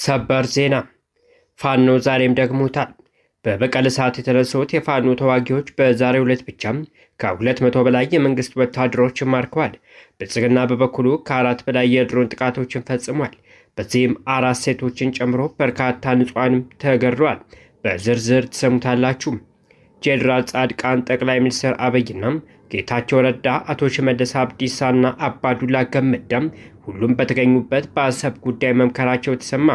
ሰበር ዜና ፋኖ ዛሬም ደግሞታል። በበቀል ሰዓት የተነሱት የፋኖ ተዋጊዎች በዛሬው ዕለት ብቻ ከ200 በላይ የመንግስት ወታደሮችን ማርከዋል። ብልጽግና በበኩሉ ከ4 በላይ የድሮን ጥቃቶችን ፈጽሟል። በዚህም 4 ሴቶችን ጨምሮ በርካታ ንጹሃንም ተገድለዋል። በዝርዝር ተሰሙታላችሁ። ጄኔራል ጻድቃን ጠቅላይ ሚኒስትር አብይና ጌታቸው ረዳ አቶ ሽመልስ አብዲሳና አባዱላ ገመዳ ሁሉም በተገኙበት በአሰብ ጉዳይ መምከራቸው ተሰማ።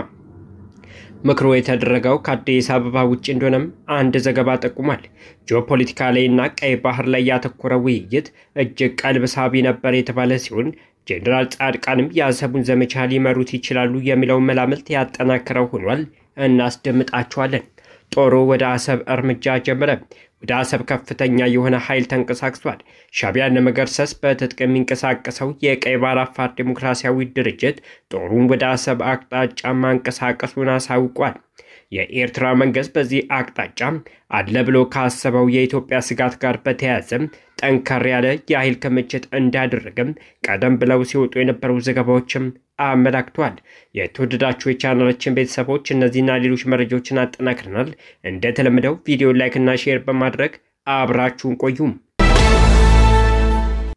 ምክሩ የተደረገው ከአዲስ አበባ ውጭ እንደሆነም አንድ ዘገባ ጠቁሟል። ጂኦፖለቲካ ላይና ቀይ ባህር ላይ ያተኮረ ውይይት እጅግ ቀልብ ሳቢ ነበር የተባለ ሲሆን ጄኔራል ጻድቃንም የአሰቡን ዘመቻ ሊመሩት ይችላሉ የሚለውን መላምት ያጠናክረው ሆኗል። እናስደምጣቸዋለን። ጦሩ ወደ አሰብ እርምጃ ጀመረ። ወደ አሰብ ከፍተኛ የሆነ ኃይል ተንቀሳቅሷል። ሻቢያን ለመገርሰስ በትጥቅ የሚንቀሳቀሰው የቀይ ባህር አፋር ዲሞክራሲያዊ ድርጅት ጦሩን ወደ አሰብ አቅጣጫ ማንቀሳቀሱን አሳውቋል። የኤርትራ መንግስት በዚህ አቅጣጫ አለ ብሎ ካሰበው የኢትዮጵያ ስጋት ጋር በተያያዘ ጠንከር ያለ የኃይል ክምችት እንዳደረገም ቀደም ብለው ሲወጡ የነበሩ ዘገባዎችም አመላክቷል። የተወደዳችሁ የቻናላችን ቤተሰቦች እነዚህና ሌሎች መረጃዎችን አጠናክረናል። እንደተለመደው ቪዲዮ ላይክ እና ሼር በማድረግ አብራችሁን ቆዩ።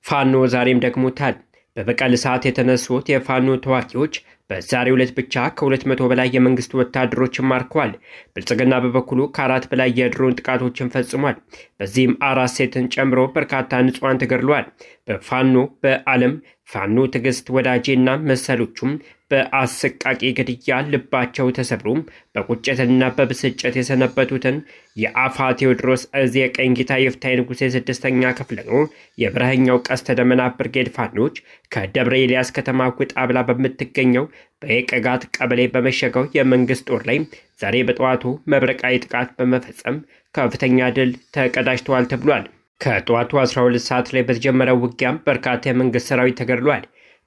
ፋኖ ዛሬም ደግሞታል። በበቀል ሰዓት የተነሱት የፋኖ ተዋጊዎች በዛሬው ዕለት ብቻ ከ200 በላይ የመንግስት ወታደሮችን ማርከዋል። ብልጽግና በበኩሉ ከ4 በላይ የድሮን ጥቃቶችን ፈጽሟል። በዚህም 4 ሴትን ጨምሮ በርካታ ንጹሃን ተገድለዋል። በፋኖ በዓለም ፋኖ ትዕግስት ወዳጄና መሰሎቹም በአሰቃቂ ግድያ ልባቸው ተሰብሮ በቁጭትና በብስጭት የሰነበቱትን የአፋ ቴዎድሮስ እዝ የቀኝ ጌታ የፍታይ ንጉሴ 6ኛ ክፍለ ጦር የብርሃኛው ቀስተ ደመና ብርጌድ ፋኖች ከደብረ ኤልያስ ከተማ ውጣ ብላ በምትገኘው በየቀጋት ቀበሌ በመሸገው የመንግስት ጦር ላይ ዛሬ በጠዋቱ መብረቃዊ ጥቃት በመፈጸም ከፍተኛ ድል ተቀዳጅተዋል ተብሏል። ከጠዋቱ 12 ሰዓት ላይ በተጀመረው ውጊያም በርካታ የመንግስት ሰራዊት ተገድሏል።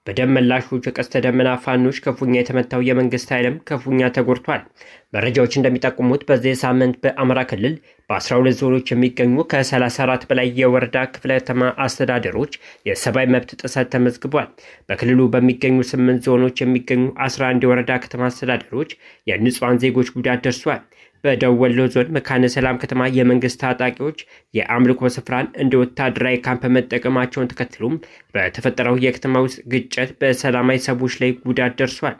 በደም መላሾች የቀስተ ደመና ፋኖች ክፉኛ የተመታው የመንግስት ኃይልም ክፉኛ ተጎድቷል። መረጃዎች እንደሚጠቁሙት በዚህ ሳምንት በአማራ ክልል በ12 ዞኖች የሚገኙ ከ34 በላይ የወረዳ ክፍለ ከተማ አስተዳደሮች የሰብአዊ መብት ጥሰት ተመዝግቧል። በክልሉ በሚገኙ 8 ዞኖች የሚገኙ 11 የወረዳ ከተማ አስተዳደሮች የንጹሃን ዜጎች ጉዳት ደርሷል። በደቡብ ወሎ ዞን መካነ ሰላም ከተማ የመንግስት ታጣቂዎች የአምልኮ ስፍራን እንደ ወታደራዊ ካምፕ መጠቀማቸውን ተከትሎም በተፈጠረው የከተማ ውስጥ ግጭት በሰላማዊ ሰዎች ላይ ጉዳት ደርሷል።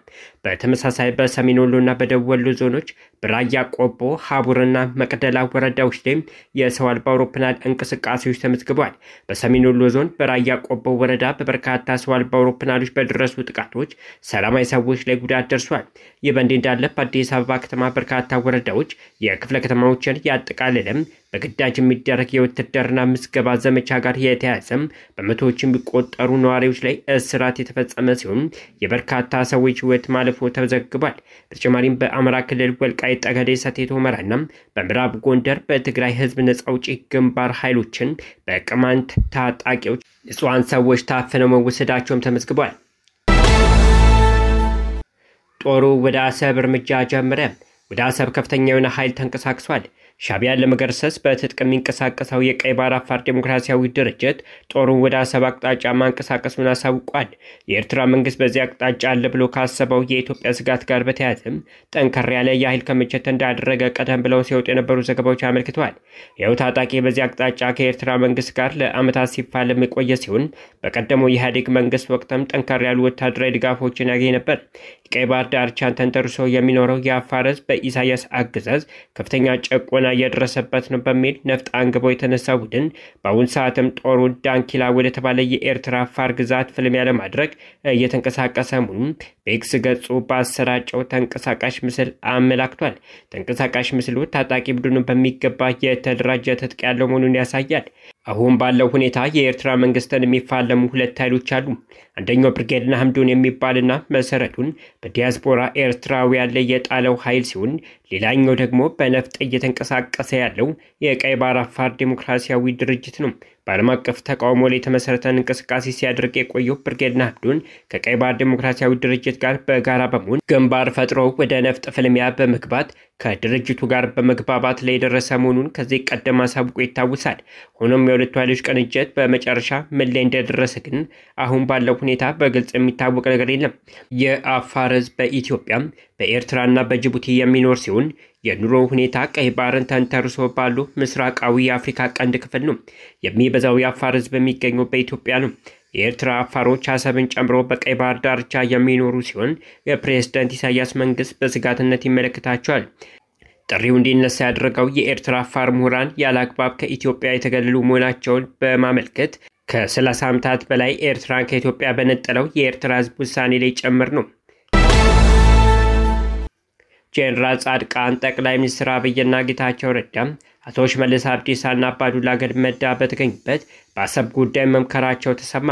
በተመሳሳይ በሰሜን ወሎና በደቡብ ወሎ ዞኖች በራያ ቆቦ፣ ሀቡርና መቅደላ ወረዳዎች ላይ የሰው አልባ አውሮፕላን እንቅስቃሴዎች ተመዝግበዋል። በሰሜን ወሎ ዞን በራያ ቆቦ ወረዳ በበርካታ ሰው አልባ አውሮፕላኖች በደረሱ ጥቃቶች ሰላማዊ ሰዎች ላይ ጉዳት ደርሷል። ይህ በእንዲህ እንዳለ በአዲስ አበባ ከተማ በርካታ ወረዳዎች የክፍለ ከተማዎችን ያጠቃልለም በግዳጅ የሚደረግ የውትድርና ምዝገባ ዘመቻ ጋር የተያያዘም በመቶዎች የሚቆጠሩ ነዋሪዎች ላይ እስራት የተፈጸመ ሲሆን የበርካታ ሰዎች ሕይወት ማለፉ ተዘግቧል። በተጨማሪም በአማራ ክልል ወልቃይት ጠገዴ፣ ሰቲት ሁመራና በምዕራብ ጎንደር በትግራይ ህዝብ ነጻ አውጪ ግንባር ኃይሎችን በቅማንት ታጣቂዎች ንጹሃን ሰዎች ታፍነው መወሰዳቸውም ተመዝግቧል። ጦሩ ወደ አሰብ እርምጃ ጀመረ። ወደ አሰብ ከፍተኛ የሆነ ኃይል ተንቀሳቅሷል። ሻቢያን ለመገርሰስ በትጥቅ የሚንቀሳቀሰው የቀይ ባህር አፋር ዲሞክራሲያዊ ድርጅት ጦሩን ወደ አሰብ አቅጣጫ ማንቀሳቀሱን አሳውቋል። የኤርትራ መንግስት በዚህ አቅጣጫ አለ ብሎ ካሰበው የኢትዮጵያ ስጋት ጋር በተያያዘም ጠንከር ያለ የኃይል ክምችት እንዳደረገ ቀደም ብለው ሲወጡ የነበሩ ዘገባዎች አመልክተዋል። ይኸው ታጣቂ በዚህ አቅጣጫ ከኤርትራ መንግስት ጋር ለዓመታት ሲፋለም የቆየ ሲሆን በቀደመው የኢህአዴግ መንግስት ወቅትም ጠንከር ያሉ ወታደራዊ ድጋፎችን ያገኝ ነበር። የቀይ ባህር ዳርቻን ተንተርሶ የሚኖረው የአፋር ህዝብ በኢሳያስ አገዛዝ ከፍተኛ ጨቆና እየደረሰበት ነው በሚል ነፍጥ አንግቦ የተነሳ ቡድን በአሁን ሰዓትም ጦሩ ዳንኪላ ወደ ተባለ የኤርትራ አፋር ግዛት ፍልሚያ ለማድረግ እየተንቀሳቀሰ መሆኑን በኤክስ ገጹ ባሰራጨው ተንቀሳቃሽ ምስል አመላክቷል። ተንቀሳቃሽ ምስሉ ታጣቂ ቡድኑ በሚገባ የተደራጀ ትጥቅ ያለው መሆኑን ያሳያል። አሁን ባለው ሁኔታ የኤርትራ መንግስትን የሚፋለሙ ሁለት ኃይሎች አሉ። አንደኛው ብርጌድ ንሓመዶን የሚባልና መሰረቱን በዲያስፖራ ኤርትራውያን ላይ የጣለው ኃይል ሲሆን ሌላኛው ደግሞ በነፍጥ እየተንቀሳቀሰ ያለው የቀይ ባህር አፋር ዲሞክራሲያዊ ድርጅት ነው። በዓለም አቀፍ ተቃውሞ ላይ የተመሰረተን እንቅስቃሴ ሲያደርግ የቆየው ብርጌድ ንሓመዶን ከቀይ ባህር ዲሞክራሲያዊ ድርጅት ጋር በጋራ በመሆን ግንባር ፈጥሮ ወደ ነፍጥ ፍልሚያ በመግባት ከድርጅቱ ጋር በመግባባት ላይ የደረሰ መሆኑን ከዚህ ቀደም አሳውቆ ይታወሳል። ሆኖም የሁለቱ ኃይሎች ቅንጅት በመጨረሻ ምን ላይ እንደደረሰ ግን አሁን ባለው ሁኔታ በግልጽ የሚታወቅ ነገር የለም። የአፋር ህዝብ በኢትዮጵያ በኤርትራና በጅቡቲ የሚኖር ሲሆን የኑሮ ሁኔታ ቀይ ባህርን ተንተርሶ ባሉ ምስራቃዊ የአፍሪካ ቀንድ ክፍል ነው። የሚበዛው የአፋር ህዝብ የሚገኘው በኢትዮጵያ ነው። የኤርትራ አፋሮች አሰብን ጨምሮ በቀይ ባህር ዳርቻ የሚኖሩ ሲሆን የፕሬዝዳንት ኢሳያስ መንግስት በስጋትነት ይመለከታቸዋል። ጥሪው እንዲነሳ ያደረገው የኤርትራ አፋር ምሁራን ያለአግባብ ከኢትዮጵያ የተገለሉ መሆናቸውን በማመልከት ከ30 ዓመታት በላይ ኤርትራን ከኢትዮጵያ በነጠለው የኤርትራ ህዝብ ውሳኔ ላይ ጭምር ነው። ጄኔራል ጻድቃን ጠቅላይ ሚኒስትር አብይና ጌታቸው ረዳ አቶ ሽመልስ አብዲሳና አባዱላ ገመዳ በተገኙበት በአሰብ ጉዳይ መምከራቸው ተሰማ።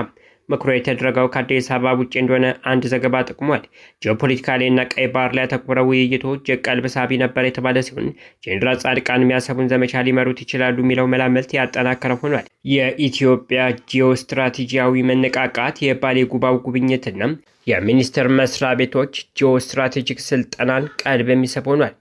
ምክሩ የተደረገው ከአዲስ አበባ ውጭ እንደሆነ አንድ ዘገባ ጠቁሟል። ጂኦፖለቲካልና ቀይ ባህር ላይ ያተኮረው ውይይቱ ቀልብ ሳቢ ነበር የተባለ ሲሆን ጄኔራል ጻድቃን የሚያሰቡን ዘመቻ ሊመሩት ይችላሉ የሚለው መላምት ያጠናከረ ሆኗል። የኢትዮጵያ ጂኦስትራቴጂያዊ መነቃቃት የባሌ ጉባው ጉብኝትና የሚኒስቴር መስሪያ ቤቶች ጂኦስትራቴጂክ ስልጠናን ቀልብ የሚስብ ሆኗል።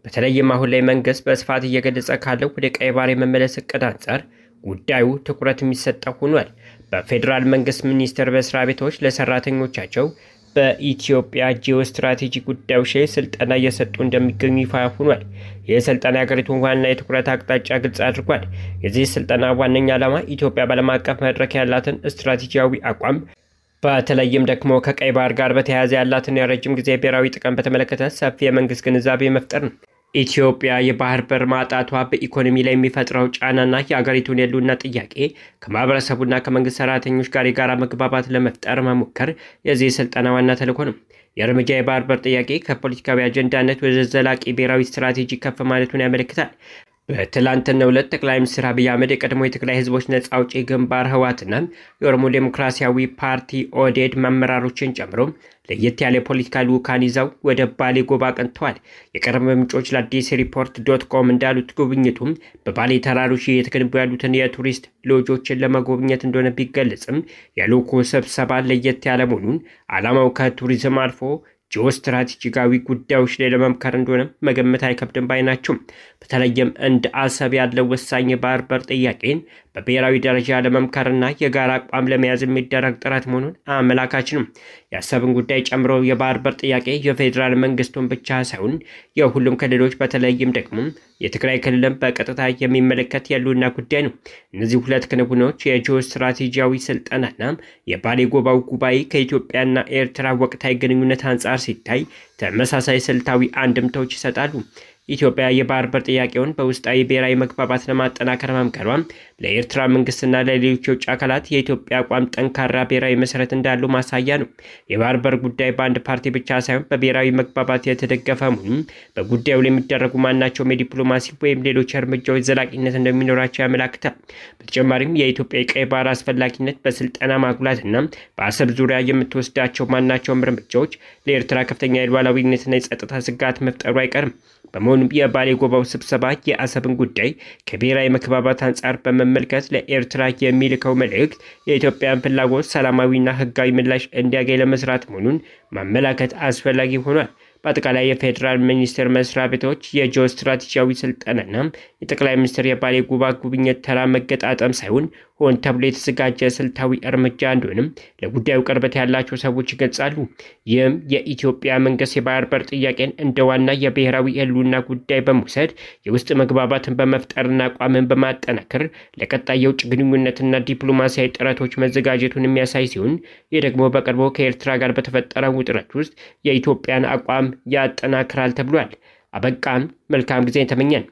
በተለይም አሁን ላይ መንግስት በስፋት እየገለጸ ካለው ወደ ቀይ ባህር የመመለስ እቅድ አንጻር ጉዳዩ ትኩረት የሚሰጠው ሆኗል። በፌዴራል መንግስት ሚኒስቴር መስሪያ ቤቶች ለሰራተኞቻቸው በኢትዮጵያ ጂኦስትራቴጂ ጉዳዮች ላይ ስልጠና እየሰጡ እንደሚገኙ ይፋ ሆኗል። ይህ ስልጠና የሀገሪቱን ዋና የትኩረት አቅጣጫ ግልጽ አድርጓል። የዚህ ስልጠና ዋነኛ ዓላማ ኢትዮጵያ በዓለም አቀፍ መድረክ ያላትን ስትራቴጂያዊ አቋም በተለይም ደግሞ ከቀይ ባህር ጋር በተያያዘ ያላትን የረጅም ጊዜ ብሔራዊ ጥቅም በተመለከተ ሰፊ የመንግስት ግንዛቤ መፍጠር ነው። ኢትዮጵያ የባህር በር ማጣቷ በኢኮኖሚ ላይ የሚፈጥረው ጫናና የሀገሪቱን የህልውና ጥያቄ ከማህበረሰቡና ከመንግስት ሰራተኞች ጋር የጋራ መግባባት ለመፍጠር መሞከር የዚህ ስልጠና ዋና ተልዕኮ ነው። የእርምጃ የባህር በር ጥያቄ ከፖለቲካዊ አጀንዳነት ወደ ዘላቂ ብሔራዊ ስትራቴጂ ከፍ ማለቱን ያመለክታል። በትላንትናው ዕለት ጠቅላይ ሚኒስትር አብይ አህመድ የቀድሞ የትግራይ ህዝቦች ነጻ አውጪ ግንባር ህወሓትና የኦሮሞ ዴሞክራሲያዊ ፓርቲ ኦህዴድ መመራሮችን ጨምሮ ለየት ያለ ፖለቲካ ልዑካን ይዘው ወደ ባሌ ጎባ አቅንተዋል። የቅርብ ምንጮች ለአዲስ ሪፖርት.com እንዳሉት ጉብኝቱም በባሌ ተራሮች እየተገነቡ ያሉትን የቱሪስት ሎጆችን ለመጎብኘት እንደሆነ ቢገለጽም የልዑኩ ስብሰባ ለየት ያለ መሆኑን ዓላማው ከቱሪዝም አልፎ ጂኦስትራቴጂካዊ ጉዳዮች ላይ ለመምከር እንደሆነ መገመት አይከብድም ባይ ናቸው። በተለይም እንደ አሰብ ያለው ወሳኝ የባህር በር ጥያቄን በብሔራዊ ደረጃ ለመምከርና የጋራ አቋም ለመያዝ የሚደረግ ጥረት መሆኑን አመላካች ነው። የአሰብን ጉዳይ ጨምሮ የባህር በር ጥያቄ የፌዴራል መንግስቱን ብቻ ሳይሆን የሁሉም ክልሎች በተለይም ደግሞ የትግራይ ክልልን በቀጥታ የሚመለከት የህልውና ጉዳይ ነው። እነዚህ ሁለት ክንውኖች የጂኦስትራቴጂያዊ ስልጠናና የባሌ ጎባው ጉባኤ ከኢትዮጵያና ኤርትራ ወቅታዊ ግንኙነት አንጻር ሲታይ ተመሳሳይ ስልታዊ አንድምታዎች ይሰጣሉ። ኢትዮጵያ የባህር በር ጥያቄውን በውስጣዊ ብሔራዊ መግባባት ለማጠናከር መምከሯ ለኤርትራ መንግስትና ለሌሎች የውጭ አካላት የኢትዮጵያ አቋም ጠንካራ ብሔራዊ መሰረት እንዳለው ማሳያ ነው። የባህር በር ጉዳይ በአንድ ፓርቲ ብቻ ሳይሆን በብሔራዊ መግባባት የተደገፈ መሆኑን በጉዳዩ ላይ የሚደረጉ ማናቸውም የዲፕሎማሲ ወይም ሌሎች እርምጃዎች ዘላቂነት እንደሚኖራቸው ያመላክታል። በተጨማሪም የኢትዮጵያ የቀይ ባህር አስፈላጊነት በስልጠና ማጉላትና በአሰብ ዙሪያ የምትወስዳቸው ማናቸውም እርምጃዎች ለኤርትራ ከፍተኛ የሉዓላዊነትና የጸጥታ ስጋት መፍጠሩ አይቀርም። በመሆኑም የባሌ ጎባው ስብሰባ የአሰብን ጉዳይ ከብሔራዊ መግባባት አንጻር በመመልከት ለኤርትራ የሚልከው መልእክት የኢትዮጵያን ፍላጎት ሰላማዊና ህጋዊ ምላሽ እንዲያገኝ ለመስራት መሆኑን ማመላከት አስፈላጊ ሆኗል። በአጠቃላይ የፌዴራል ሚኒስቴር መስሪያ ቤቶች የጂኦስትራቴጂያዊ ስልጠናና የጠቅላይ ሚኒስትር የባሌ ጎባ ጉብኝት ተራ መገጣጠም ሳይሆን ሆን ተብሎ የተዘጋጀ ስልታዊ እርምጃ እንደሆነም ለጉዳዩ ቅርበት ያላቸው ሰዎች ይገልጻሉ። ይህም የኢትዮጵያ መንግስት የባህር በር ጥያቄን እንደ ዋና የብሔራዊ የህልውና ጉዳይ በመውሰድ የውስጥ መግባባትን በመፍጠርና አቋምን በማጠናከር ለቀጣይ የውጭ ግንኙነትና ዲፕሎማሲያዊ ጥረቶች መዘጋጀቱን የሚያሳይ ሲሆን ይህ ደግሞ በቅርቡ ከኤርትራ ጋር በተፈጠረው ውጥረት ውስጥ የኢትዮጵያን አቋም ያጠናክራል ተብሏል። አበቃን። መልካም ጊዜ ተመኘን።